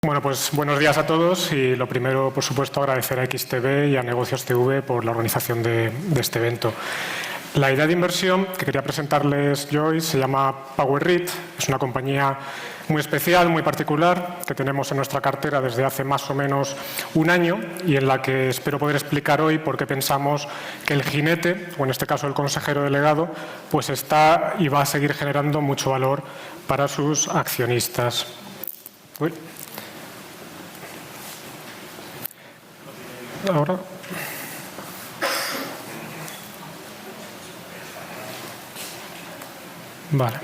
Bueno, pues buenos días a todos y lo primero, por supuesto, agradecer a XTB y a Negocios TV por la organización de este evento. La idea de inversión que quería presentarles yo hoy se llama PowerREIT. Es una compañía muy especial, muy particular, que tenemos en nuestra cartera desde hace más o menos un año y en la que espero poder explicar hoy por qué pensamos que el jinete, o en este caso el consejero delegado, pues está y va a seguir generando mucho valor para sus accionistas. Uy. Ahora. Vale.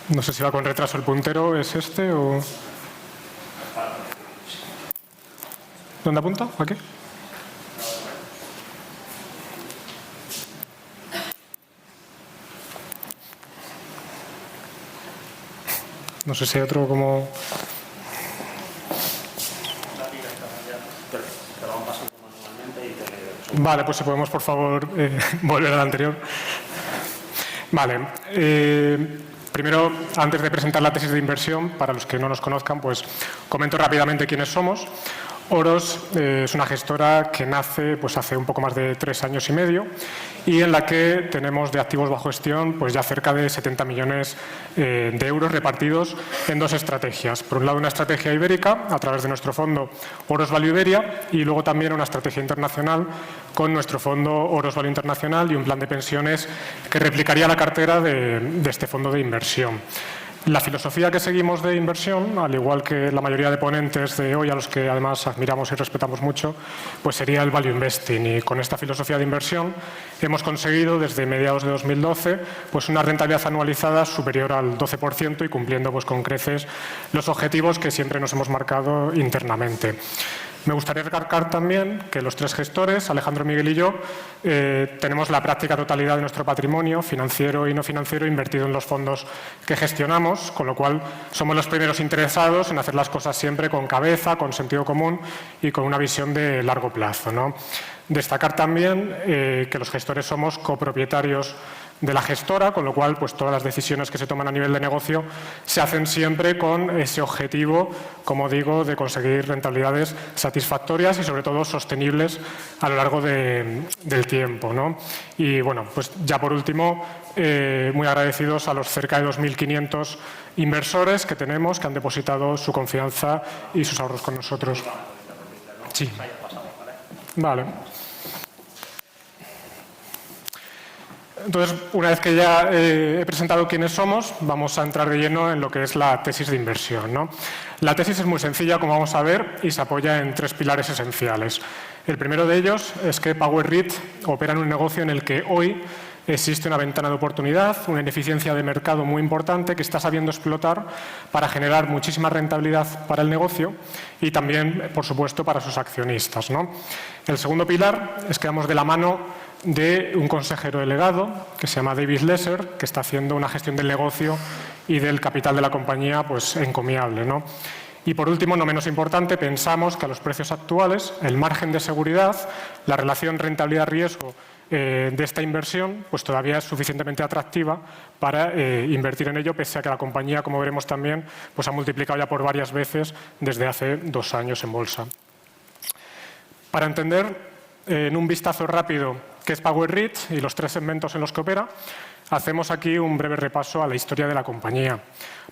No sé si va con retraso el puntero, ¿es este o...? ¿Dónde apunta? ¿Aquí? No sé si hay otro como... Vale, pues si podemos, por favor, volver al anterior. Vale. Primero, antes de presentar la tesis de inversión, para los que no nos conozcan, pues comento rápidamente quiénes somos. Oros es una gestora que nace pues, hace un poco más de 3 años y medio y en la que tenemos de activos bajo gestión pues, ya cerca de 70 millones de euros repartidos en 2 estrategias. Por un lado, una estrategia ibérica a través de nuestro fondo Oros Value Iberia y luego también una estrategia internacional con nuestro fondo Oros Value Internacional y un plan de pensiones que replicaría la cartera de este fondo de inversión. La filosofía que seguimos de inversión, al igual que la mayoría de ponentes de hoy, a los que además admiramos y respetamos mucho, pues sería el value investing. Y con esta filosofía de inversión hemos conseguido desde mediados de 2012 pues una rentabilidad anualizada superior al 12% y cumpliendo pues con creces los objetivos que siempre nos hemos marcado internamente. Me gustaría recalcar también que los 3 gestores, Alejandro, Miguel y yo, tenemos la práctica totalidad de nuestro patrimonio financiero y no financiero invertido en los fondos que gestionamos, con lo cual somos los primeros interesados en hacer las cosas siempre con cabeza, con sentido común y con una visión de largo plazo, ¿no? Destacar también que los gestores somos copropietarios de la gestora, con lo cual pues, todas las decisiones que se toman a nivel de negocio se hacen siempre con ese objetivo, como digo, de conseguir rentabilidades satisfactorias y sobre todo sostenibles a lo largo del tiempo, ¿no? Y bueno, pues ya por último, muy agradecidos a los cerca de 2.500 inversores que tenemos, que han depositado su confianza y sus ahorros con nosotros. Sí. Vale. Entonces, una vez que ya he presentado quiénes somos, vamos a entrar de lleno en lo que es la tesis de inversión, ¿no? La tesis es muy sencilla, como vamos a ver, y se apoya en 3 pilares esenciales. El primero de ellos es que PowerREIT opera en un negocio en el que hoy existe una ventana de oportunidad, una ineficiencia de mercado muy importante que está sabiendo explotar para generar muchísima rentabilidad para el negocio y también, por supuesto, para sus accionistas, ¿no? El segundo pilar es que vamos de la mano de un consejero delegado que se llama David Lesser, que está haciendo una gestión del negocio y del capital de la compañía pues, encomiable, ¿no? Y por último, no menos importante, pensamos que a los precios actuales el margen de seguridad, la relación rentabilidad-riesgo de esta inversión pues todavía es suficientemente atractiva para invertir en ello, pese a que la compañía, como veremos también, pues ha multiplicado ya por varias veces desde hace 2 años en bolsa. Para entender en un vistazo rápido qué es PowerREIT y los 3 segmentos en los que opera, hacemos aquí un breve repaso a la historia de la compañía.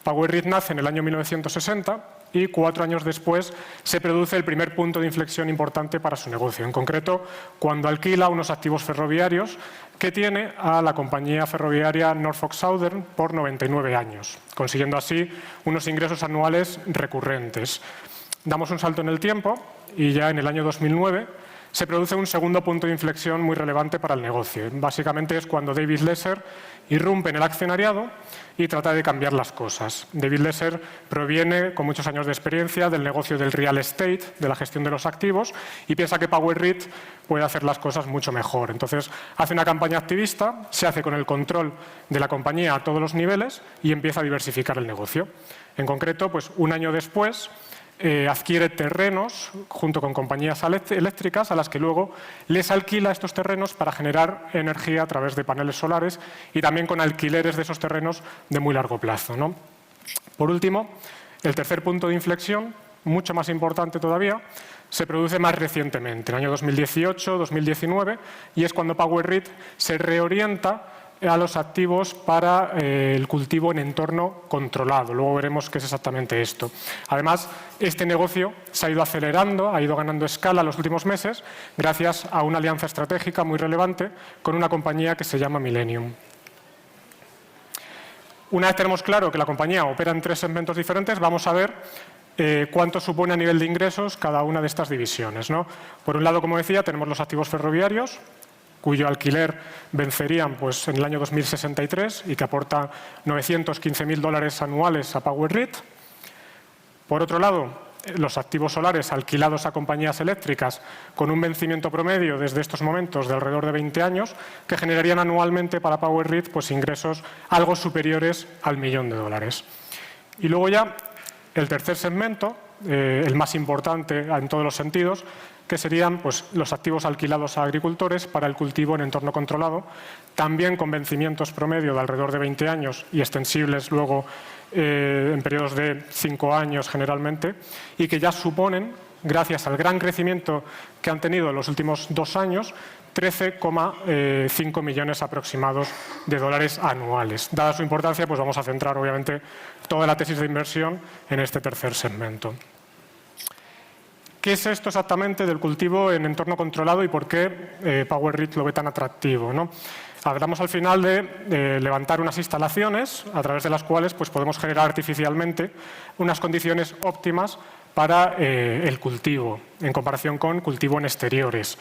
PowerREIT nace en el año 1960 y 4 años después se produce el primer punto de inflexión importante para su negocio. En concreto, cuando alquila unos activos ferroviarios que tiene a la compañía ferroviaria Norfolk Southern por 99 años, consiguiendo así unos ingresos anuales recurrentes. Damos un salto en el tiempo y ya en el año 2009 se produce un segundo punto de inflexión muy relevante para el negocio. Básicamente es cuando David Lesser irrumpe en el accionariado y trata de cambiar las cosas. David Lesser proviene, con muchos años de experiencia, del negocio del real estate, de la gestión de los activos, y piensa que PowerREIT puede hacer las cosas mucho mejor. Entonces, hace una campaña activista, se hace con el control de la compañía a todos los niveles y empieza a diversificar el negocio. En concreto, pues un año después, adquiere terrenos junto con compañías eléctricas a las que luego les alquila estos terrenos para generar energía a través de paneles solares y también con alquileres de esos terrenos de muy largo plazo, ¿no? Por último, el tercer punto de inflexión mucho más importante todavía, se produce más recientemente, en el año 2018, 2019, y es cuando PowerRit se reorienta a los activos para el cultivo en entorno controlado. Luego veremos qué es exactamente esto. Además, este negocio se ha ido acelerando, ha ido ganando escala en los últimos meses gracias a una alianza estratégica muy relevante con una compañía que se llama Millennium. Una vez tenemos claro que la compañía opera en 3 segmentos diferentes, vamos a ver cuánto supone a nivel de ingresos cada una de estas divisiones, ¿no? Por un lado, como decía, tenemos los activos ferroviarios, cuyo alquiler vencerían pues, en el año 2063 y que aporta $915.000 anuales a PowerRit. Por otro lado, los activos solares alquilados a compañías eléctricas con un vencimiento promedio desde estos momentos de alrededor de 20 años, que generarían anualmente para PowerRit pues, ingresos algo superiores al $1.000.000. Y luego ya el tercer segmento, el más importante en todos los sentidos, que serían pues, los activos alquilados a agricultores para el cultivo en entorno controlado, también con vencimientos promedio de alrededor de 20 años y extensibles luego en periodos de 5 años generalmente, y que ya suponen, gracias al gran crecimiento que han tenido en los últimos 2 años, 13,5 millones aproximados de dólares anuales. Dada su importancia, pues vamos a centrar obviamente toda la tesis de inversión en este tercer segmento. ¿Qué es esto exactamente del cultivo en entorno controlado y por qué PowerRit lo ve tan atractivo, ¿no? Hablamos al final de levantar unas instalaciones a través de las cuales pues, podemos generar artificialmente unas condiciones óptimas para el cultivo, en comparación con cultivo en exteriores.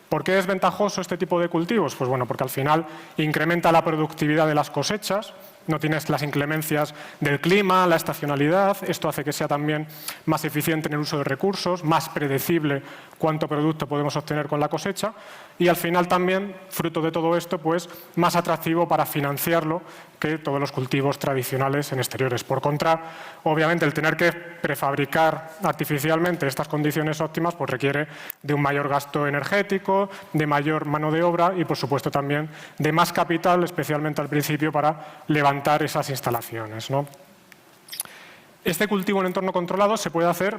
¿Por qué es ventajoso este tipo de cultivos? Pues bueno, porque al final incrementa la productividad de las cosechas, no tienes las inclemencias del clima, la estacionalidad, esto hace que sea también más eficiente en el uso de recursos, más predecible cuánto producto podemos obtener con la cosecha y al final también, fruto de todo esto, pues más atractivo para financiarlo que todos los cultivos tradicionales en exteriores. Por contra, obviamente el tener que prefabricar artificialmente estas condiciones óptimas pues requiere de un mayor gasto energético, de mayor mano de obra y por supuesto también de más capital, especialmente al principio para levantar esas instalaciones, ¿no? Este cultivo en entorno controlado se puede hacer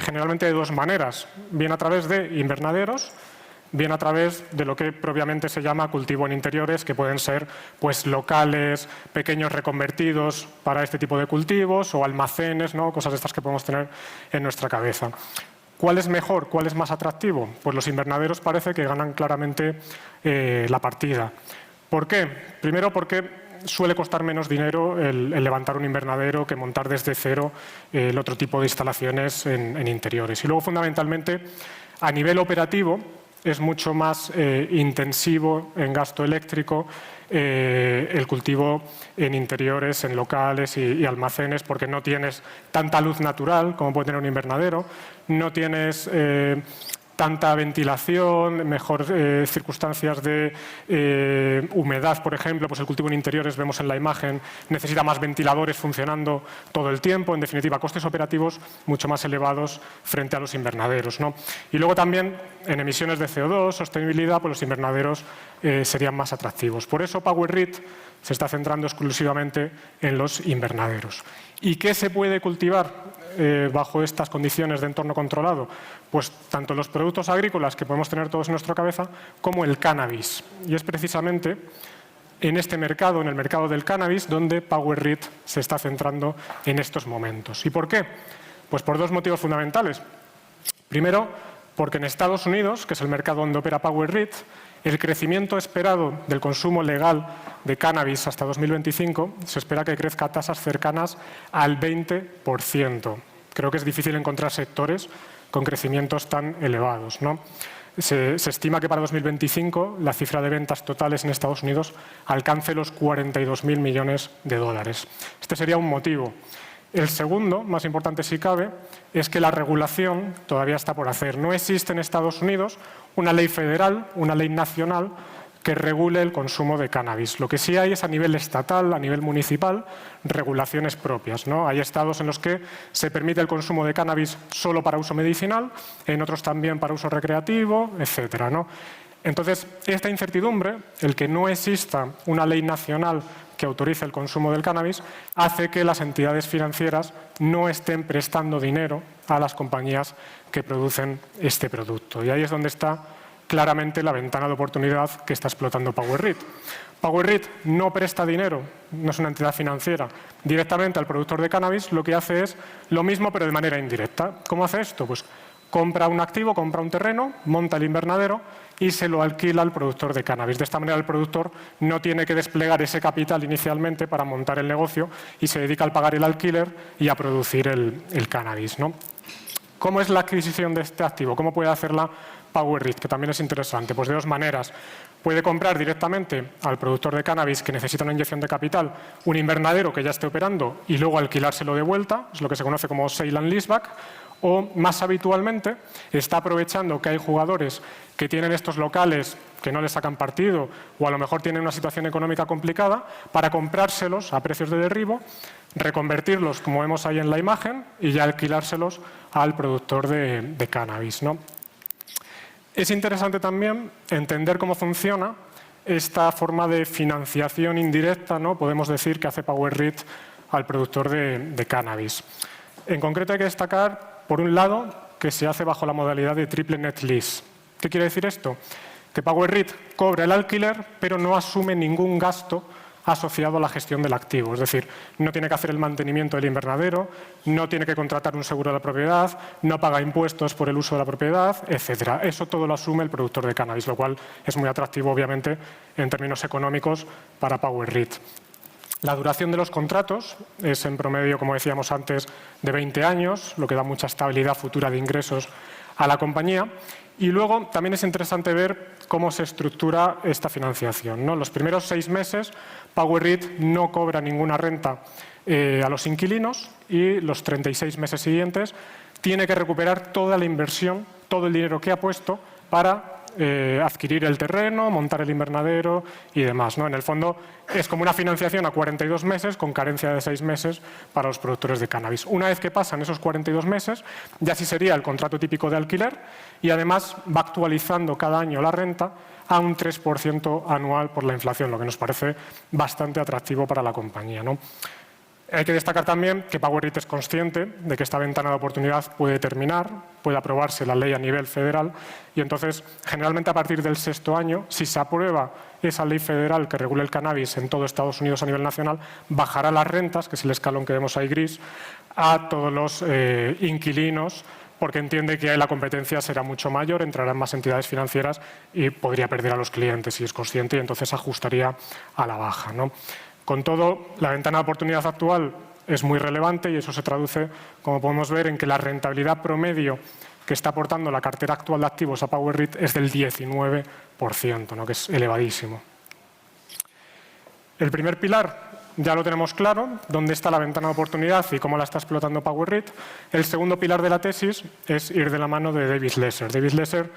generalmente de 2 maneras, bien a través de invernaderos, bien a través de lo que propiamente se llama cultivo en interiores, que pueden ser pues, locales, pequeños reconvertidos para este tipo de cultivos o almacenes, ¿no? Cosas de estas que podemos tener en nuestra cabeza. ¿Cuál es mejor? ¿Cuál es más atractivo? Pues los invernaderos parece que ganan claramente la partida. ¿Por qué? Primero porque suele costar menos dinero el levantar un invernadero que montar desde cero el otro tipo de instalaciones en interiores. Y luego, fundamentalmente, a nivel operativo, es mucho más intensivo en gasto eléctrico el cultivo en interiores, en locales y almacenes, porque no tienes tanta luz natural como puede tener un invernadero, no tienes tanta ventilación, mejor circunstancias de humedad, por ejemplo, pues el cultivo en interiores, vemos en la imagen, necesita más ventiladores funcionando todo el tiempo, en definitiva, costes operativos mucho más elevados frente a los invernaderos, ¿no? Y luego también, en emisiones de CO2, sostenibilidad, pues los invernaderos serían más atractivos. Por eso PowerRit se está centrando exclusivamente en los invernaderos. ¿Y qué se puede cultivar bajo estas condiciones de entorno controlado? Pues tanto los productos agrícolas que podemos tener todos en nuestra cabeza, como el cannabis. Y es precisamente en este mercado, en el mercado del cannabis, donde PowerRit se está centrando en estos momentos. ¿Y por qué? Pues por 2 motivos fundamentales. Primero, porque en Estados Unidos, que es el mercado donde opera PowerRit, el crecimiento esperado del consumo legal de cannabis hasta 2025 se espera que crezca a tasas cercanas al 20%. Creo que es difícil encontrar sectores con crecimientos tan elevados, ¿no? Se estima que para 2025 la cifra de ventas totales en Estados Unidos alcance los 42.000 millones de dólares. Este sería un motivo. El segundo, más importante si cabe, es que la regulación todavía está por hacer. No existe en Estados Unidos una ley federal, una ley nacional que regule el consumo de cannabis. Lo que sí hay es a nivel estatal, a nivel municipal, regulaciones propias, ¿no? Hay estados en los que se permite el consumo de cannabis solo para uso medicinal, en otros también para uso recreativo, etcétera, ¿no? Entonces, esta incertidumbre, el que no exista una ley nacional que autoriza el consumo del cannabis hace que las entidades financieras no estén prestando dinero a las compañías que producen este producto. Y ahí es donde está claramente la ventana de oportunidad que está explotando PowerRit. PowerRit no presta dinero, no es una entidad financiera, directamente al productor de cannabis, lo que hace es lo mismo pero de manera indirecta. ¿Cómo hace esto? Pues compra un activo, compra un terreno, monta el invernadero y se lo alquila al productor de cannabis. De esta manera el productor no tiene que desplegar ese capital inicialmente para montar el negocio y se dedica al pagar el alquiler y a producir el cannabis, ¿no? ¿Cómo es la adquisición de este activo? ¿Cómo puede hacerla PowerRit? Que también es interesante. Pues de dos maneras. Puede comprar directamente al productor de cannabis que necesita una inyección de capital un invernadero que ya esté operando y luego alquilárselo de vuelta, es lo que se conoce como sale and leaseback, o más habitualmente está aprovechando que hay jugadores que tienen estos locales que no les sacan partido o a lo mejor tienen una situación económica complicada para comprárselos a precios de derribo, reconvertirlos como vemos ahí en la imagen y ya alquilárselos al productor de cannabis, ¿no? Es interesante también entender cómo funciona esta forma de financiación indirecta, ¿no? Podemos decir que hace PowerRit al productor de cannabis. En concreto hay que destacar, por un lado, que se hace bajo la modalidad de triple net lease. ¿Qué quiere decir esto? Que PowerRit cobra el alquiler, pero no asume ningún gasto asociado a la gestión del activo. Es decir, no tiene que hacer el mantenimiento del invernadero, no tiene que contratar un seguro de la propiedad, no paga impuestos por el uso de la propiedad, etc. Eso todo lo asume el productor de cannabis, lo cual es muy atractivo, obviamente, en términos económicos para PowerRit. La duración de los contratos es en promedio, como decíamos antes, de 20 años, lo que da mucha estabilidad futura de ingresos a la compañía. Y luego también es interesante ver cómo se estructura esta financiación, ¿no? Los primeros 6 meses PowerRit no cobra ninguna renta a los inquilinos y los 36 meses siguientes tiene que recuperar toda la inversión, todo el dinero que ha puesto para adquirir el terreno, montar el invernadero y demás, ¿no? En el fondo es como una financiación a 42 meses con carencia de 6 meses para los productores de cannabis. Una vez que pasan esos 42 meses, ya sí sería el contrato típico de alquiler y además va actualizando cada año la renta a un 3% anual por la inflación, lo que nos parece bastante atractivo para la compañía, ¿no? Hay que destacar también que PowerRit es consciente de que esta ventana de oportunidad puede terminar, puede aprobarse la ley a nivel federal y entonces, generalmente a partir del 6º año, si se aprueba esa ley federal que regule el cannabis en todo Estados Unidos a nivel nacional, bajará las rentas, que es el escalón que vemos ahí gris, a todos los inquilinos, porque entiende que la competencia será mucho mayor, entrarán más entidades financieras y podría perder a los clientes si es consciente y entonces ajustaría a la baja, ¿no? Con todo, la ventana de oportunidad actual es muy relevante y eso se traduce, como podemos ver, en que la rentabilidad promedio que está aportando la cartera actual de activos a PowerRit es del 19%, ¿no? Que es elevadísimo. El primer pilar ya lo tenemos claro, dónde está la ventana de oportunidad y cómo la está explotando PowerRit. El segundo pilar de la tesis es ir de la mano de David Lesser. David Lesser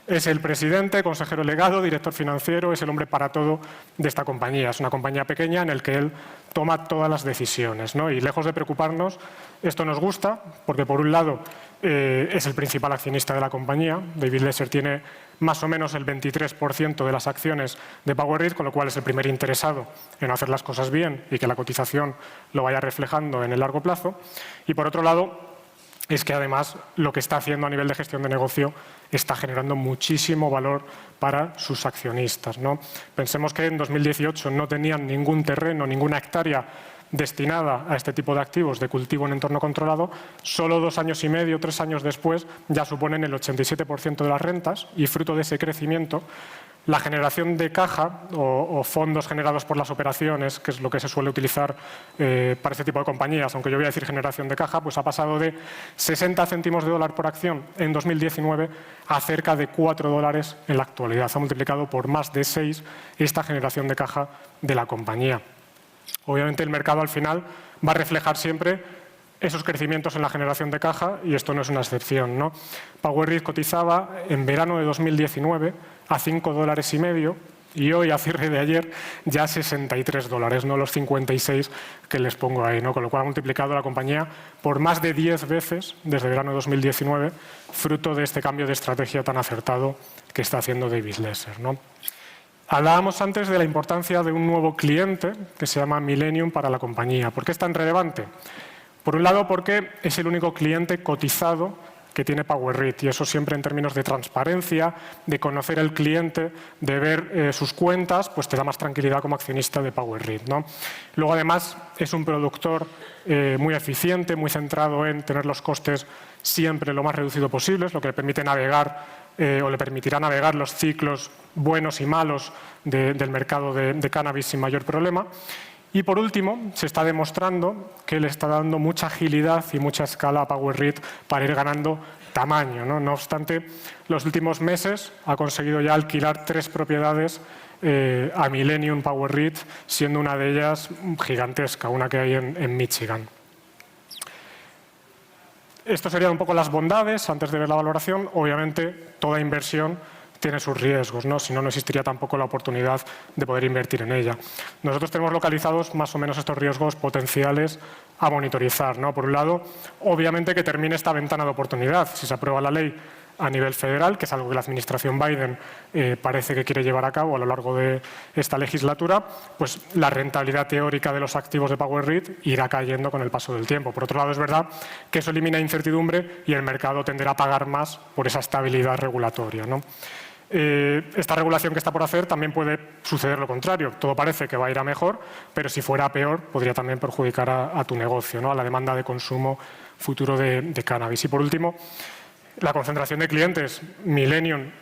es el presidente, consejero delegado, director financiero, es el hombre para todo de esta compañía. Es una compañía pequeña en la que él toma todas las decisiones, ¿no? Y lejos de preocuparnos, esto nos gusta porque, por un lado, es el principal accionista de la compañía. David Lesser tiene más o menos el 23% de las acciones de PowerRit, con lo cual es el primer interesado en hacer las cosas bien y que la cotización lo vaya reflejando en el largo plazo. Y, por otro lado, es que además lo que está haciendo a nivel de gestión de negocio está generando muchísimo valor para sus accionistas, ¿no? Pensemos que en 2018 no tenían ningún terreno, ninguna hectárea destinada a este tipo de activos de cultivo en entorno controlado. Solo 2 años y medio, 3 años después, ya suponen el 87% de las rentas y fruto de ese crecimiento, la generación de caja o fondos generados por las operaciones, que es lo que se suele utilizar para este tipo de compañías, aunque yo voy a decir generación de caja, pues ha pasado de 60 céntimos de dólar por acción en 2019 a cerca de $4 en la actualidad. Se ha multiplicado por más de 6 esta generación de caja de la compañía. Obviamente el mercado al final va a reflejar siempre esos crecimientos en la generación de caja y esto no es una excepción, ¿no? PowerRit cotizaba en verano de 2019 a $5,50 y hoy, a cierre de ayer, ya $63, no los 56 que les pongo ahí, ¿no? Con lo cual ha multiplicado la compañía por más de 10 veces desde verano de 2019, fruto de este cambio de estrategia tan acertado que está haciendo David Lesser, ¿no? Hablábamos antes de la importancia de un nuevo cliente que se llama Millennium para la compañía. ¿Por qué es tan relevante? Por un lado, porque es el único cliente cotizado que tiene PowerReit, y eso siempre en términos de transparencia, de conocer el cliente, de ver sus cuentas, pues te da más tranquilidad como accionista de PowerReit, ¿no? Luego, además, es un productor muy eficiente, muy centrado en tener los costes siempre lo más reducido posible, lo que le permite navegar o le permitirá navegar los ciclos buenos y malos del mercado de cannabis sin mayor problema. Y por último, se está demostrando que le está dando mucha agilidad y mucha escala a PowerReit para ir ganando tamaño, ¿no? No obstante, los últimos meses ha conseguido ya alquilar 3 propiedades a Millennium PowerReit, siendo una de ellas gigantesca, una que hay en Michigan. Esto serían un poco las bondades antes de ver la valoración. Obviamente, toda inversión tiene sus riesgos, ¿no? Si no, no existiría tampoco la oportunidad de poder invertir en ella. Nosotros tenemos localizados más o menos estos riesgos potenciales a monitorizar, ¿no? Por un lado, obviamente que termine esta ventana de oportunidad. Si se aprueba la ley a nivel federal, que es algo que la administración Biden parece que quiere llevar a cabo a lo largo de esta legislatura, pues la rentabilidad teórica de los activos de PowerReit irá cayendo con el paso del tiempo. Por otro lado, es verdad que eso elimina incertidumbre y el mercado tenderá a pagar más por esa estabilidad regulatoria, ¿no? Esta regulación que está por hacer también puede suceder lo contrario. Todo parece que va a ir a mejor, pero si fuera a peor podría también perjudicar a tu negocio, ¿no? A la demanda de consumo futuro de cannabis. Y por último, la concentración de clientes. Millennium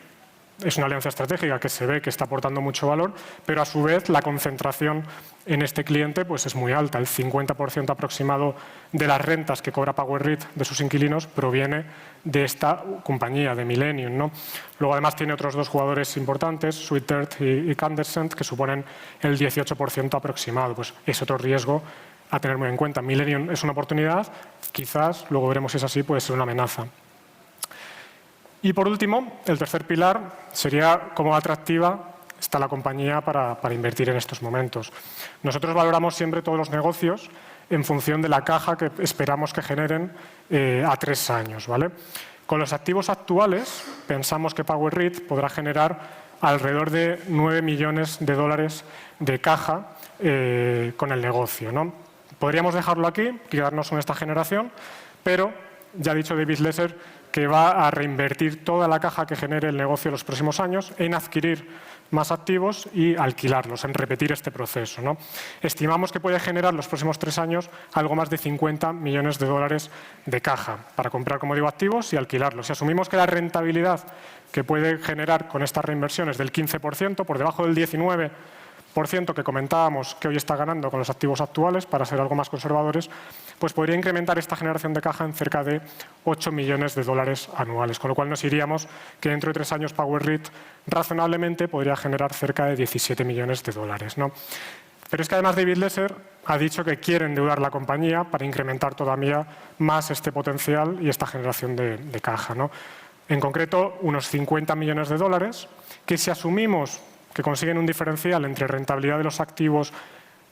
es una alianza estratégica que se ve que está aportando mucho valor, pero a su vez la concentración en este cliente pues es muy alta. El 50% aproximado de las rentas que cobra PowerReit de sus inquilinos proviene de esta compañía, de Millennium, ¿no? Luego además tiene otros 2 jugadores importantes, Sweet Earth y Candescent, que suponen el 18% aproximado. Pues es otro riesgo a tener muy en cuenta. Millennium es una oportunidad, quizás, luego veremos si es así, puede ser una amenaza. Y por último, el tercer pilar sería cómo atractiva está la compañía para invertir en estos momentos. Nosotros valoramos siempre todos los negocios en función de la caja que esperamos que generen a 3 años, ¿vale? Con los activos actuales, pensamos que PowerReit podrá generar alrededor de 9 millones de dólares de caja con el negocio, ¿no? Podríamos dejarlo aquí, quedarnos con esta generación, pero ya ha dicho David Lesser que va a reinvertir toda la caja que genere el negocio en los próximos años en adquirir más activos y alquilarlos, en repetir este proceso, ¿no? Estimamos que puede generar los próximos 3 años algo más de 50 millones de dólares de caja para comprar, como digo, activos y alquilarlos. Si asumimos que la rentabilidad que puede generar con estas reinversiones del 15%, por debajo del 19% que comentábamos que hoy está ganando con los activos actuales, para ser algo más conservadores, pues podría incrementar esta generación de caja en cerca de 8 millones de dólares anuales, con lo cual nos iríamos que dentro de 3 años PowerReit razonablemente podría generar cerca de 17 millones de dólares, ¿no? Pero es que además David Lesser ha dicho que quiere endeudar la compañía para incrementar todavía más este potencial y esta generación de caja, ¿no? En concreto, unos 50 millones de dólares, que si asumimos que consiguen un diferencial entre rentabilidad de los activos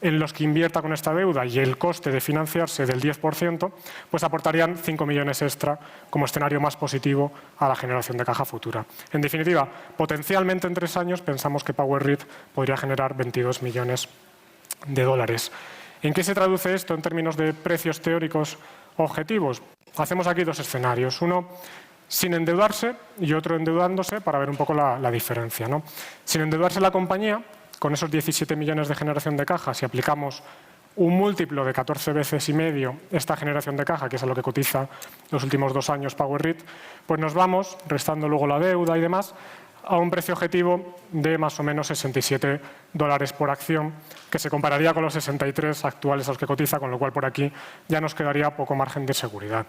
en los que invierta con esta deuda y el coste de financiarse del 10%, pues aportarían 5 millones extra como escenario más positivo a la generación de caja futura. En definitiva, potencialmente en 3 años pensamos que PowerReit podría generar 22 millones de dólares. ¿En qué se traduce esto en términos de precios teóricos objetivos? Hacemos aquí 2 escenarios. Uno sin endeudarse y otro endeudándose para ver un poco la diferencia, ¿no? Sin endeudarse la compañía, con esos 17 millones de generación de caja, si aplicamos un múltiplo de 14 veces y medio esta generación de caja, que es a lo que cotiza los últimos 2 años PowerReit, pues nos vamos, restando luego la deuda y demás, a un precio objetivo de más o menos 67 dólares por acción, que se compararía con los 63 actuales a los que cotiza, con lo cual por aquí ya nos quedaría poco margen de seguridad.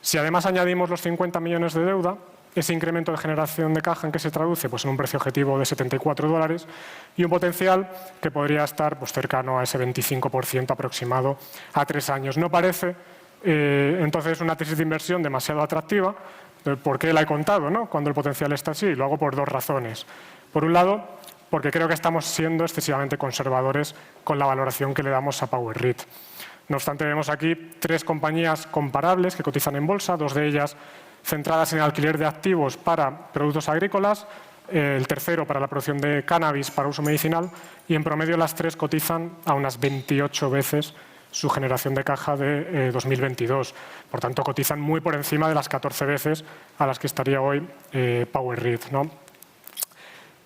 Si además añadimos los 50 millones de deuda, ese incremento de generación de caja, ¿en qué se traduce? Pues en un precio objetivo de 74 dólares y un potencial que podría estar pues, cercano a ese 25% aproximado a 3 años. No parece entonces una tesis de inversión demasiado atractiva. ¿Por qué la he contado, ¿no? Cuando el potencial está así? Lo hago por 2 razones. Por un lado, porque creo que estamos siendo excesivamente conservadores con la valoración que le damos a PowerReit. No obstante, vemos aquí 3 compañías comparables que cotizan en bolsa, 2 de ellas centradas en el alquiler de activos para productos agrícolas, el tercero para la producción de cannabis para uso medicinal, y en promedio las tres cotizan a unas 28 veces su generación de caja de 2022. Por tanto, cotizan muy por encima de las 14 veces a las que estaría hoy PowerRead, ¿no?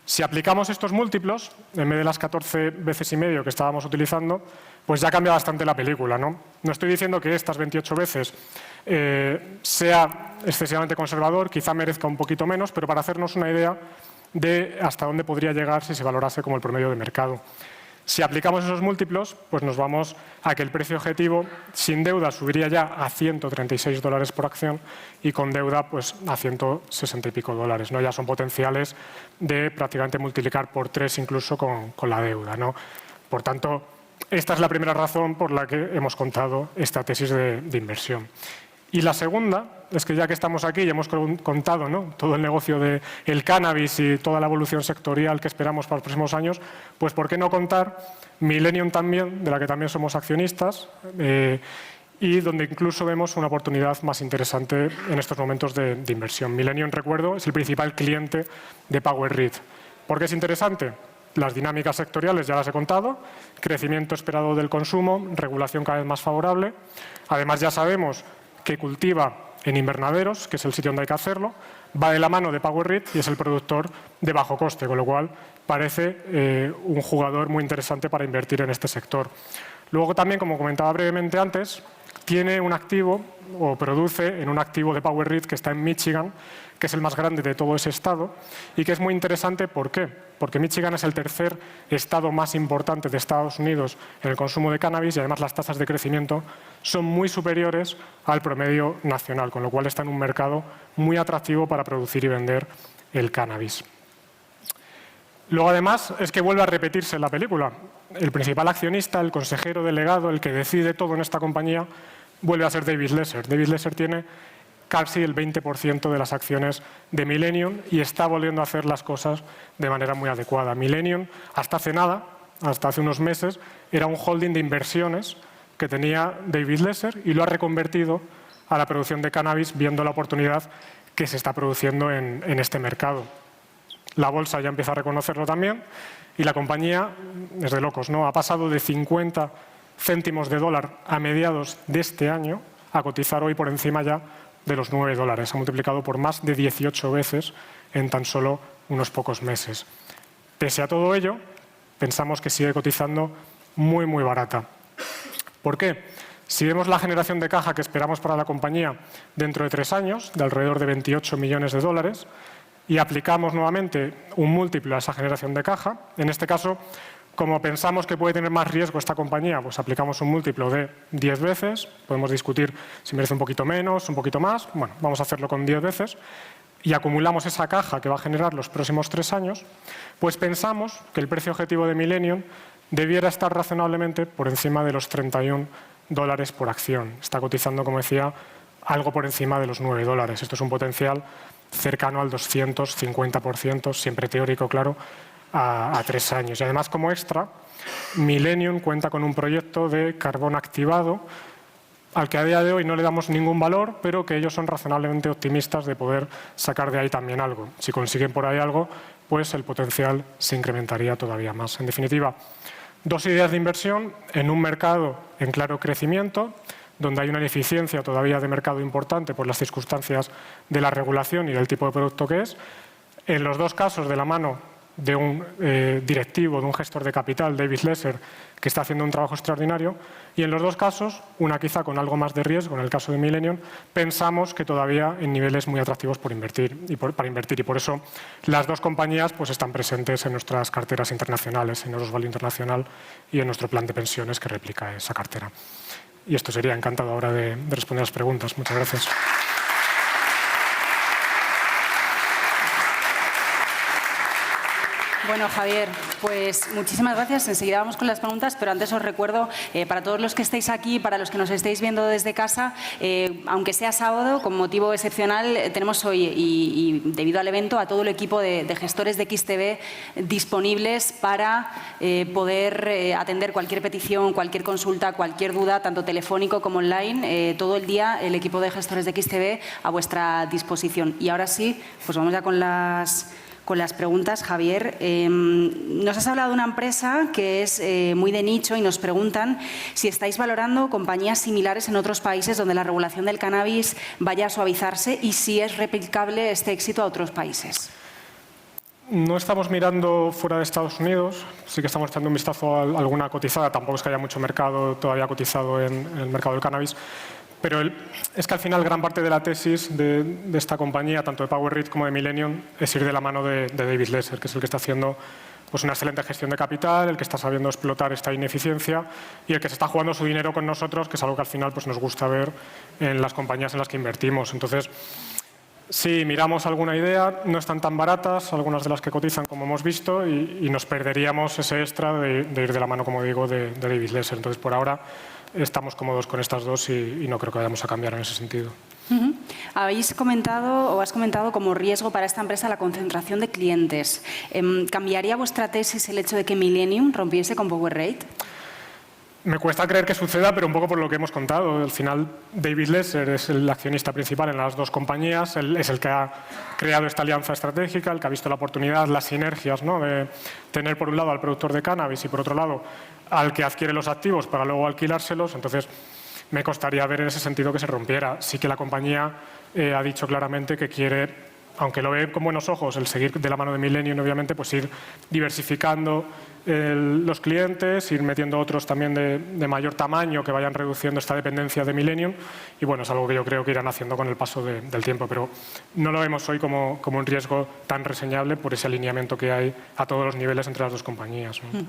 Si aplicamos estos múltiplos, en vez de las 14 veces y medio que estábamos utilizando, pues ya cambia bastante la película, ¿no? No estoy diciendo que estas 28 veces sea excesivamente conservador, quizá merezca un poquito menos, pero para hacernos una idea de hasta dónde podría llegar si se valorase como el promedio de mercado. Si aplicamos esos múltiplos, pues nos vamos a que el precio objetivo sin deuda subiría ya a $136 por acción y con deuda pues a 160 y pico dólares, ¿no? Ya son potenciales de prácticamente multiplicar por 3 incluso con la deuda, ¿no? Por tanto, esta es la primera razón por la que hemos contado esta tesis de inversión. Y la segunda es que ya que estamos aquí y hemos contado, ¿no?, todo el negocio del cannabis y toda la evolución sectorial que esperamos para los próximos años, pues ¿por qué no contar Millennium también, de la que también somos accionistas, y donde incluso vemos una oportunidad más interesante en estos momentos de inversión? Millennium, recuerdo, es el principal cliente de PowerRead. ¿Por qué es interesante? Las dinámicas sectoriales ya las he contado, crecimiento esperado del consumo, regulación cada vez más favorable. Además, ya sabemos que cultiva en invernaderos, que es el sitio donde hay que hacerlo, va de la mano de PowerRead y es el productor de bajo coste, con lo cual parece un jugador muy interesante para invertir en este sector. Luego también, como comentaba brevemente antes, tiene un activo o produce en un activo de PowerRead que está en Michigan, que es el más grande de todo ese estado y que es muy interesante. ¿Por qué? Porque Michigan es el tercer estado más importante de Estados Unidos en el consumo de cannabis y además las tasas de crecimiento son muy superiores al promedio nacional, con lo cual está en un mercado muy atractivo para producir y vender el cannabis. Luego, además, es que vuelve a repetirse la película. El principal accionista, el consejero delegado, el que decide todo en esta compañía, vuelve a ser David Lesser. David Lesser tiene casi el 20% de las acciones de Millennium y está volviendo a hacer las cosas de manera muy adecuada. Millennium, hasta hace nada, hasta hace unos meses, era un holding de inversiones que tenía David Lesser y lo ha reconvertido a la producción de cannabis, viendo la oportunidad que se está produciendo en este mercado. La bolsa ya empieza a reconocerlo también y la compañía, es de locos, ¿no?, ha pasado de 50 céntimos de dólar a mediados de este año a cotizar hoy por encima ya de los $9. Ha multiplicado por más de 18 veces en tan solo unos pocos meses. Pese a todo ello, pensamos que sigue cotizando muy, muy barata. ¿Por qué? Si vemos la generación de caja que esperamos para la compañía dentro de 3 años, de alrededor de 28 millones de dólares, y aplicamos nuevamente un múltiplo a esa generación de caja, en este caso, como pensamos que puede tener más riesgo esta compañía, pues aplicamos un múltiplo de 10 veces, podemos discutir si merece un poquito menos, un poquito más, bueno, vamos a hacerlo con 10 veces, y acumulamos esa caja que va a generar los próximos 3 años, pues pensamos que el precio objetivo de Millennium debiera estar razonablemente por encima de los $31 por acción. Está cotizando, como decía, algo por encima de los $9. Esto es un potencial cercano al 250%, siempre teórico, claro, a 3 años. Y además, como extra, Millennium cuenta con un proyecto de carbón activado al que a día de hoy no le damos ningún valor, pero que ellos son razonablemente optimistas de poder sacar de ahí también algo. Si consiguen por ahí algo, pues el potencial se incrementaría todavía más. En definitiva, 2 ideas de inversión en un mercado en claro crecimiento, donde hay una ineficiencia todavía de mercado importante por las circunstancias de la regulación y del tipo de producto que es. En los 2 casos, de la mano de un directivo, de un gestor de capital, David Lesser, que está haciendo un trabajo extraordinario. Y en los 2 casos, una quizá con algo más de riesgo, en el caso de Millennium, pensamos que todavía en niveles muy atractivos para invertir. Y por eso las 2 compañías pues, están presentes en nuestras carteras internacionales, en Eurosvalue Internacional y en nuestro plan de pensiones que replica esa cartera. Y esto sería. Encantado ahora de responder las preguntas. Muchas gracias. Bueno, Javier, pues muchísimas gracias. Enseguida vamos con las preguntas, pero antes os recuerdo, para todos los que estáis aquí, para los que nos estáis viendo desde casa, aunque sea sábado, con motivo excepcional, tenemos hoy, y debido al evento, a todo el equipo de gestores de XTB disponibles para poder atender cualquier petición, cualquier consulta, cualquier duda, tanto telefónico como online. Todo el día el equipo de gestores de XTB a vuestra disposición. Y ahora sí, pues vamos ya con las con las preguntas, Javier. Nos has hablado de una empresa que es muy de nicho y nos preguntan si estáis valorando compañías similares en otros países donde la regulación del cannabis vaya a suavizarse y si es replicable este éxito a otros países. No estamos mirando fuera de Estados Unidos, sí que estamos echando un vistazo a alguna cotizada, tampoco es que haya mucho mercado todavía cotizado en el mercado del cannabis, pero es que al final gran parte de la tesis de esta compañía, tanto de PowerRead como de Millennium, es ir de la mano de David Lesser, que es el que está haciendo pues, una excelente gestión de capital, el que está sabiendo explotar esta ineficiencia y el que se está jugando su dinero con nosotros, que es algo que al final pues, nos gusta ver en las compañías en las que invertimos. Entonces, sí, miramos alguna idea, no están tan baratas, algunas de las que cotizan como hemos visto, y nos perderíamos ese extra de ir de la mano, como digo, de David Lesser. Entonces, por ahora estamos cómodos con estas dos y no creo que vayamos a cambiar en ese sentido. Habéis comentado o has comentado como riesgo para esta empresa la concentración de clientes. ¿Cambiaría vuestra tesis el hecho de que Millennium rompiese con PowerRead? Me cuesta creer que suceda, pero un poco por lo que hemos contado. Al final, David Lesser es el accionista principal en las dos compañías, él es el que ha creado esta alianza estratégica, el que ha visto la oportunidad, las sinergias, ¿no?, de tener por un lado al productor de cannabis y por otro lado al que adquiere los activos para luego alquilárselos. Entonces, me costaría ver en ese sentido que se rompiera. Sí que la compañía ha dicho claramente que quiere, aunque lo ve con buenos ojos, el seguir de la mano de Millennium, obviamente, pues ir diversificando los clientes, ir metiendo otros también de mayor tamaño que vayan reduciendo esta dependencia de Millennium, y bueno, es algo que yo creo que irán haciendo con el paso del tiempo, pero no lo vemos hoy como un riesgo tan reseñable por ese alineamiento que hay a todos los niveles entre las dos compañías, ¿no?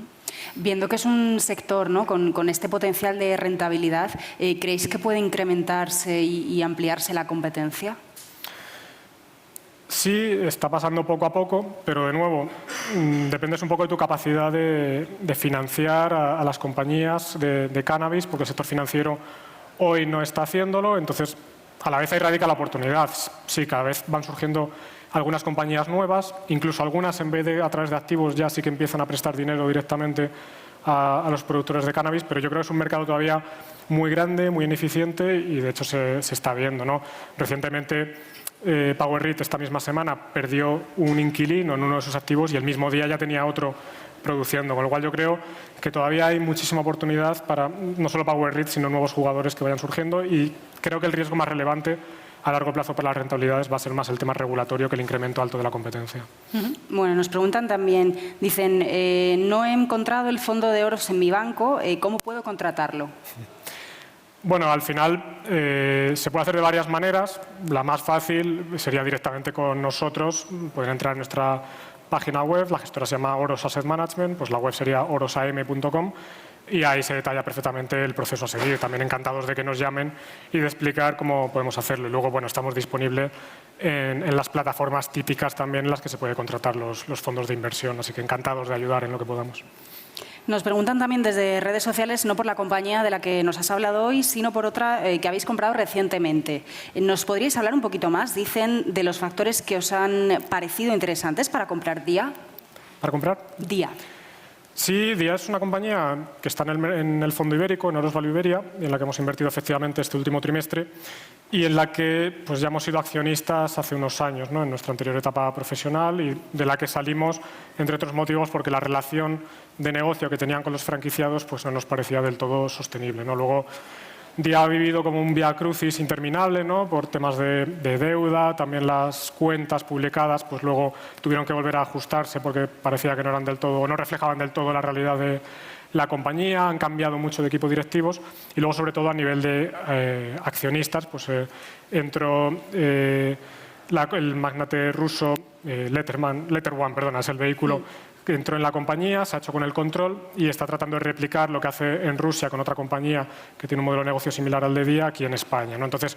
Viendo que es un sector, ¿no?, con este potencial de rentabilidad, ¿creéis que puede incrementarse y ampliarse la competencia? Sí, está pasando poco a poco, pero de nuevo, dependes un poco de tu capacidad de financiar a las compañías de cannabis, porque el sector financiero hoy no está haciéndolo, entonces a la vez ahí radica la oportunidad. Sí, cada vez van surgiendo algunas compañías nuevas, incluso algunas en vez de a través de activos ya sí que empiezan a prestar dinero directamente a los productores de cannabis, pero yo creo que es un mercado todavía muy grande, muy ineficiente y de hecho se está viendo, ¿no? Recientemente PowerRead esta misma semana perdió un inquilino en uno de sus activos y el mismo día ya tenía otro produciendo, con lo cual yo creo que todavía hay muchísima oportunidad para no solo PowerRead, sino nuevos jugadores que vayan surgiendo, y creo que el riesgo más relevante a largo plazo para las rentabilidades va a ser más el tema regulatorio que el incremento alto de la competencia. Bueno, nos preguntan también, dicen, no he encontrado el fondo de oros en mi banco, ¿cómo puedo contratarlo? Bueno, al final se puede hacer de varias maneras. La más fácil sería directamente con nosotros. Pueden entrar en nuestra página web, la gestora se llama Oros Asset Management, pues la web sería orosam.com y ahí se detalla perfectamente el proceso a seguir. También encantados de que nos llamen y de explicar cómo podemos hacerlo. Y luego, bueno, estamos disponibles en las plataformas típicas también en las que se puede contratar los fondos de inversión, así que encantados de ayudar en lo que podamos. Nos preguntan también desde redes sociales, no por la compañía de la que nos has hablado hoy, sino por otra que habéis comprado recientemente. ¿Nos podríais hablar un poquito más, dicen, de los factores que os han parecido interesantes para comprar Dia? ¿Para comprar? Dia. Sí, Dia es una compañía que está en el Fondo Ibérico, en Oros Value Iberia, en la que hemos invertido efectivamente este último trimestre y en la que pues, ya hemos sido accionistas hace unos años, ¿no?, en nuestra anterior etapa profesional, y de la que salimos, entre otros motivos, porque la relación de negocio que tenían con los franquiciados pues, no nos parecía del todo sostenible, ¿no? Luego, Dia ha vivido como un vía crucis interminable, ¿no?, por temas de deuda, también las cuentas publicadas pues luego tuvieron que volver a ajustarse porque parecía que no eran del todo, o no reflejaban del todo la realidad de la compañía, han cambiado mucho de equipos directivos y luego sobre todo a nivel de accionistas pues entró el magnate ruso LetterOne, es el vehículo que entró en la compañía, se ha hecho con el control y está tratando de replicar lo que hace en Rusia con otra compañía que tiene un modelo de negocio similar al de Dia aquí en España, ¿no? Entonces,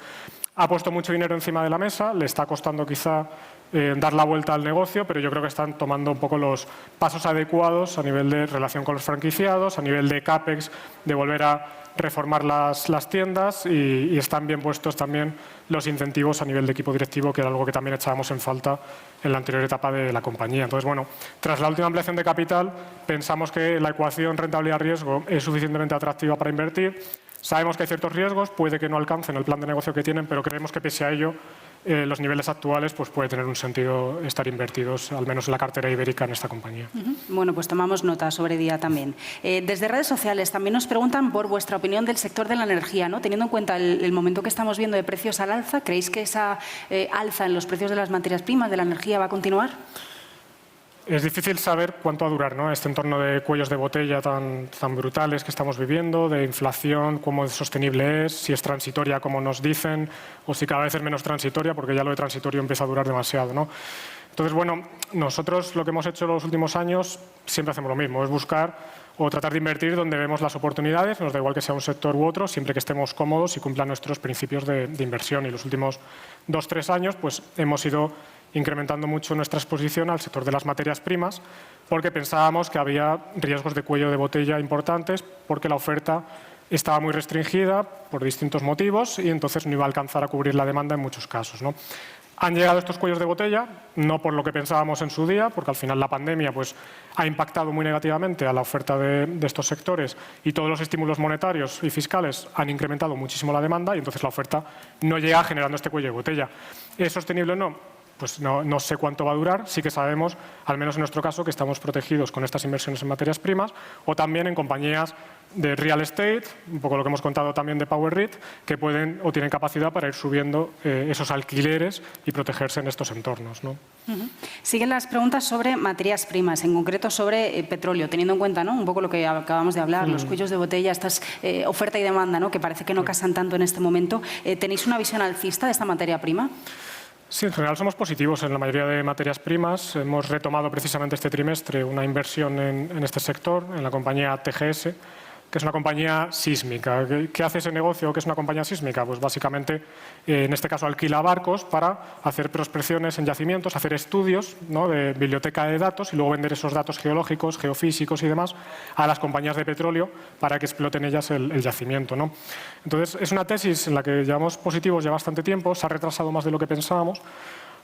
ha puesto mucho dinero encima de la mesa, le está costando quizá dar la vuelta al negocio, pero yo creo que están tomando un poco los pasos adecuados a nivel de relación con los franquiciados, a nivel de CAPEX, de volver a reformar las tiendas y están bien puestos también los incentivos a nivel de equipo directivo, que era algo que también echábamos en falta en la anterior etapa de la compañía. Entonces, bueno, tras la última ampliación de capital, pensamos que la ecuación rentabilidad-riesgo es suficientemente atractiva para invertir. Sabemos que hay ciertos riesgos, puede que no alcancen el plan de negocio que tienen, pero creemos que pese a ello los niveles actuales, pues puede tener un sentido estar invertidos, al menos en la cartera ibérica, en esta compañía. Bueno, pues tomamos nota sobre Día también. Desde redes sociales también nos preguntan por vuestra opinión del sector de la energía, ¿no? Teniendo en cuenta el momento que estamos viendo de precios al alza, ¿creéis que esa alza en los precios de las materias primas, de la energía, va a continuar? Es difícil saber cuánto va a durar, ¿no? Este entorno de cuellos de botella tan brutales que estamos viviendo, de inflación, cómo sostenible es, si es transitoria, como nos dicen, o si cada vez es menos transitoria, porque ya lo de transitorio empieza a durar demasiado, ¿no? Entonces, bueno, nosotros lo que hemos hecho los últimos años siempre hacemos lo mismo, es buscar o tratar de invertir donde vemos las oportunidades, nos da igual que sea un sector u otro, siempre que estemos cómodos y cumplan nuestros principios de inversión. Y los últimos 2-3 años pues, hemos ido incrementando mucho nuestra exposición al sector de las materias primas, porque pensábamos que había riesgos de cuello de botella importantes, porque la oferta estaba muy restringida por distintos motivos y entonces no iba a alcanzar a cubrir la demanda en muchos casos, ¿no? Han llegado estos cuellos de botella, no por lo que pensábamos en su día, porque al final la pandemia pues, ha impactado muy negativamente a la oferta de estos sectores y todos los estímulos monetarios y fiscales han incrementado muchísimo la demanda y entonces la oferta no llega generando este cuello de botella. ¿Es sostenible o no? Pues no sé cuánto va a durar, sí que sabemos, al menos en nuestro caso, que estamos protegidos con estas inversiones en materias primas o también en compañías de real estate, un poco lo que hemos contado también de PowerREIT, que pueden o tienen capacidad para ir subiendo esos alquileres y protegerse en estos entornos, ¿no? Siguen las preguntas sobre materias primas, en concreto sobre petróleo, teniendo en cuenta, ¿no?, un poco lo que acabamos de hablar, los cuellos de botella, estas oferta y demanda, ¿no?, que parece que no casan tanto en este momento. ¿Tenéis una visión alcista de esta materia prima? Sí, en general somos positivos en la mayoría de materias primas. Hemos retomado precisamente este trimestre una inversión en este sector, en la compañía TGS, que es una compañía sísmica. ¿Qué hace ese negocio? ¿Qué es una compañía sísmica? Pues básicamente, en este caso, alquila barcos para hacer prospecciones en yacimientos, hacer estudios, ¿no?, de biblioteca de datos y luego vender esos datos geológicos, geofísicos y demás a las compañías de petróleo para que exploten ellas el yacimiento, ¿no? Entonces, es una tesis en la que llevamos positivos ya bastante tiempo, se ha retrasado más de lo que pensábamos,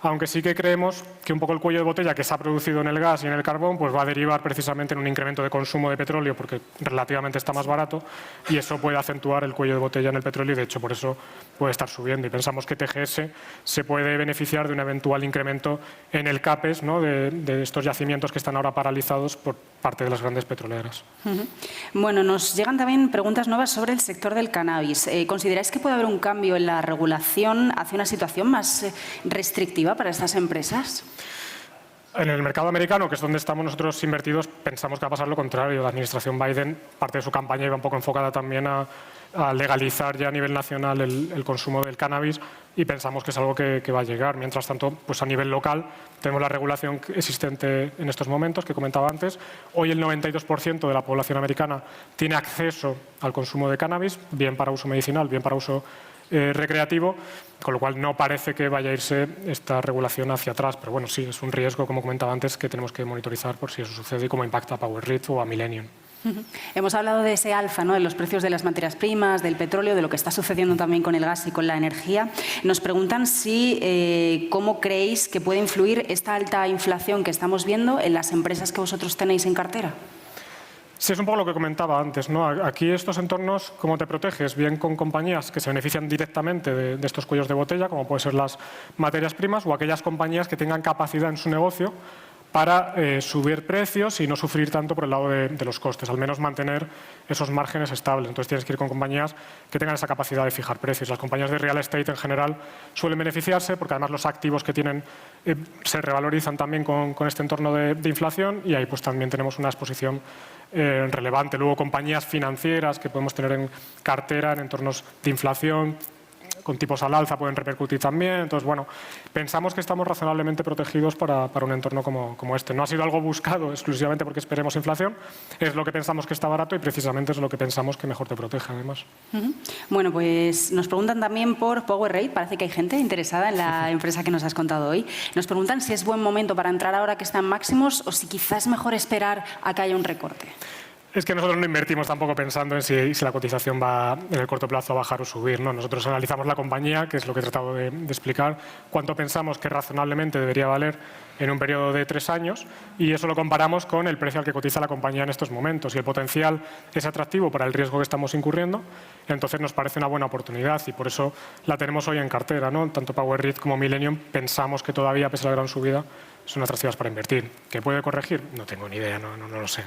aunque sí que creemos que un poco el cuello de botella que se ha producido en el gas y en el carbón pues va a derivar precisamente en un incremento de consumo de petróleo porque relativamente está más barato y eso puede acentuar el cuello de botella en el petróleo y de hecho por eso puede estar subiendo y pensamos que TGS se puede beneficiar de un eventual incremento en el CAPEX, ¿no?, de estos yacimientos que están ahora paralizados por parte de las grandes petroleras. Bueno, nos llegan también preguntas nuevas sobre el sector del cannabis. ¿Consideráis que puede haber un cambio en la regulación hacia una situación más restrictiva para estas empresas? En el mercado americano, que es donde estamos nosotros invertidos, pensamos que va a pasar lo contrario. La administración Biden, parte de su campaña iba un poco enfocada también a legalizar ya a nivel nacional el consumo del cannabis y pensamos que es algo que va a llegar. Mientras tanto, pues a nivel local tenemos la regulación existente en estos momentos que comentaba antes. Hoy el 92% de la población americana tiene acceso al consumo de cannabis, bien para uso medicinal, bien para uso recreativo, con lo cual no parece que vaya a irse esta regulación hacia atrás, pero bueno, sí, es un riesgo, como comentaba antes, que tenemos que monitorizar por si eso sucede y cómo impacta a PowerREIT o a Millennium. Hemos hablado de ese alza, ¿no?, de los precios de las materias primas, del petróleo, de lo que está sucediendo también con el gas y con la energía. Nos preguntan si, cómo creéis que puede influir esta alta inflación que estamos viendo en las empresas que vosotros tenéis en cartera. Sí, es un poco lo que comentaba antes, ¿no? Aquí estos entornos, ¿cómo te proteges? Bien con compañías que se benefician directamente de estos cuellos de botella, como pueden ser las materias primas, o aquellas compañías que tengan capacidad en su negocio para subir precios y no sufrir tanto por el lado de los costes, al menos mantener esos márgenes estables. Entonces tienes que ir con compañías que tengan esa capacidad de fijar precios. Las compañías de real estate en general suelen beneficiarse porque además los activos que tienen se revalorizan también con este entorno de inflación y ahí pues también tenemos una exposición relevante. Luego compañías financieras que podemos tener en cartera en entornos de inflación, con tipos al alza pueden repercutir también. Entonces, bueno, pensamos que estamos razonablemente protegidos para un entorno como este. No ha sido algo buscado exclusivamente porque esperemos inflación, es lo que pensamos que está barato y precisamente es lo que pensamos que mejor te protege, además. Bueno, pues nos preguntan también por PowerREIT. Parece que hay gente interesada en la empresa que nos has contado hoy. Nos preguntan si es buen momento para entrar ahora que están máximos o si quizás es mejor esperar a que haya un recorte. Es que nosotros no invertimos tampoco pensando en si la cotización va en el corto plazo a bajar o subir, ¿no? Nosotros analizamos la compañía, que es lo que he tratado de explicar, cuánto pensamos que razonablemente debería valer en un periodo de 3 años y eso lo comparamos con el precio al que cotiza la compañía en estos momentos. Si el potencial es atractivo para el riesgo que estamos incurriendo, entonces nos parece una buena oportunidad y por eso la tenemos hoy en cartera, ¿no? Tanto PowerReit como Millennium pensamos que todavía, pese a la gran subida, son atractivas para invertir. ¿Qué puede corregir? No tengo ni idea, no lo sé.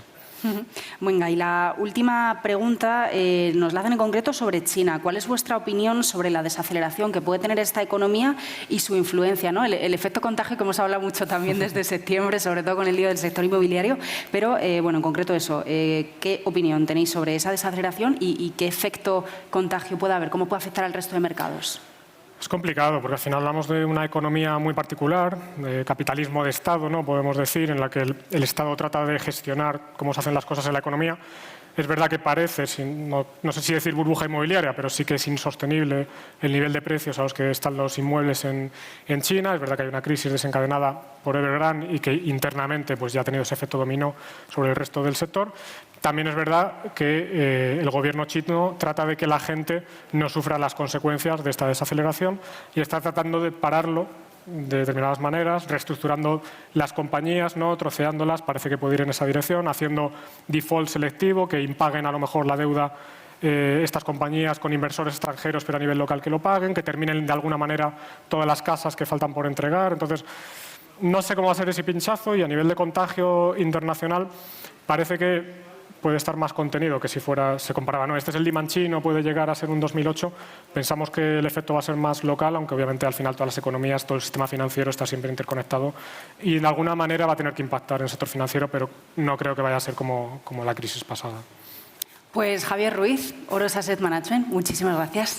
Venga, y la última pregunta nos la hacen en concreto sobre China. ¿Cuál es vuestra opinión sobre la desaceleración que puede tener esta economía y su influencia, ¿no? El efecto contagio que hemos hablado mucho también desde septiembre, sobre todo con el lío del sector inmobiliario, pero bueno, en concreto eso, ¿qué opinión tenéis sobre esa desaceleración y qué efecto contagio puede haber? ¿Cómo puede afectar al resto de mercados? Es complicado porque al final hablamos de una economía muy particular, de capitalismo de Estado, ¿no? Podemos decir, en la que el Estado trata de gestionar cómo se hacen las cosas en la economía. Es verdad que parece, no sé si decir burbuja inmobiliaria, pero sí que es insostenible el nivel de precios a los que están los inmuebles en China. Es verdad que hay una crisis desencadenada por Evergrande y que internamente pues, ya ha tenido ese efecto dominó sobre el resto del sector. También es verdad que el gobierno chino trata de que la gente no sufra las consecuencias de esta desaceleración y está tratando de pararlo de determinadas maneras, reestructurando las compañías, ¿no? Troceándolas, parece que puede ir en esa dirección, haciendo default selectivo, que impaguen a lo mejor la deuda estas compañías con inversores extranjeros, pero a nivel local que lo paguen, que terminen de alguna manera todas las casas que faltan por entregar. Entonces, no sé cómo va a ser ese pinchazo y a nivel de contagio internacional parece que puede estar más contenido que si se comparaba. No, este es el demand chino, puede llegar a ser un 2008. Pensamos que el efecto va a ser más local, aunque obviamente al final todas las economías, todo el sistema financiero está siempre interconectado y de alguna manera va a tener que impactar en el sector financiero, pero no creo que vaya a ser como la crisis pasada. Pues Javier Ruiz, Oros Asset Management, muchísimas gracias.